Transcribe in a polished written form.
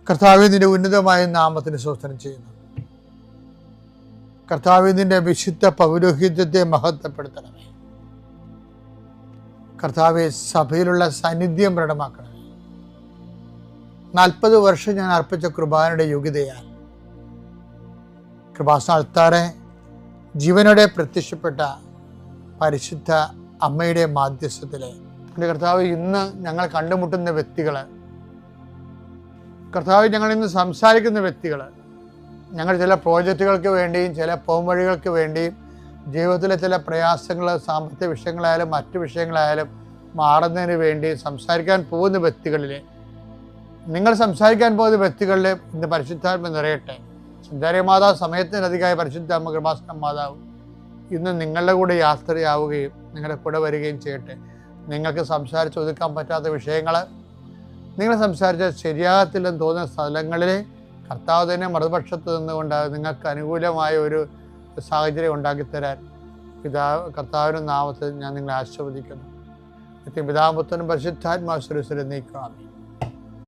കർത്താവേ, നിന്റെ ഉന്നതമായ നാമത്തിന് സ്തോത്രം ചെയ്യുന്നു. കർത്താവേ, നിന്റെ വിശുദ്ധ പൗരോഹിത്യത്തെ മഹത്വപ്പെടുത്തണമേ. കർത്താവെ, സഭയിലുള്ള സാന്നിധ്യം പ്രകടമാക്കണമേ. 40 വർഷം ഞാൻ അർപ്പിച്ച കൃപാനയുടെ യോഗ്യതയാൽ കൃപാസ്ഥാനത്താറെ ജീവനോടെ പ്രത്യക്ഷപ്പെട്ട പരിശുദ്ധ അമ്മയുടെ മാധ്യസ്ഥത്തിലെ എൻ്റെ കർത്താവ്, ഇന്ന് ഞങ്ങൾ കണ്ടുമുട്ടുന്ന വ്യക്തികൾ, കർത്താവ്, ഞങ്ങൾ ഇന്ന് സംസാരിക്കുന്ന വ്യക്തികൾ, ഞങ്ങൾ ചില പ്രോജക്റ്റുകൾക്ക് വേണ്ടിയും ചില പോംവഴികൾക്ക് വേണ്ടിയും ജീവിതത്തിലെ ചില പ്രയാസങ്ങൾ, സാമ്പത്തിക വിഷയങ്ങളായാലും മറ്റു വിഷയങ്ങളായാലും മാറുന്നതിന് വേണ്ടി സംസാരിക്കാൻ പോകുന്ന വ്യക്തികളിൽ, നിങ്ങൾ സംസാരിക്കാൻ പോകുന്ന വ്യക്തികളിൽ ഇന്ന് പരിശുദ്ധാത്മ നിറയട്ടെ. സഞ്ചാരി മാതാവ്, സമയത്തിനധികമായ പരിശുദ്ധാത്മ കൃപാസന മാതാവ് ഇന്ന് നിങ്ങളുടെ കൂടെ യാത്രയാവുകയും നിങ്ങളുടെ കൂടെ വരികയും ചെയ്യട്ടെ. നിങ്ങൾക്ക് സംസാരിച്ച് ഒതുക്കാൻ പറ്റാത്ത വിഷയങ്ങൾ, നിങ്ങൾ സംസാരിച്ചാൽ ശരിയാകത്തില്ലെന്ന് തോന്നുന്ന സ്ഥലങ്ങളിൽ കർത്താവ് തന്നെ മറുപക്ഷത്ത് നിന്നുകൊണ്ട് നിങ്ങൾക്ക് അനുകൂലമായ ഒരു സാഹചര്യം ഉണ്ടാക്കിത്തരാൻ കർത്താവിൻ്റെ നാമത്തിൽ ഞാൻ നിങ്ങളെ ആശീർവദിക്കുന്നു. പിതാപുത്രനും പരിശുദ്ധാത്മാ സുരക്ഷ നീക്കാം.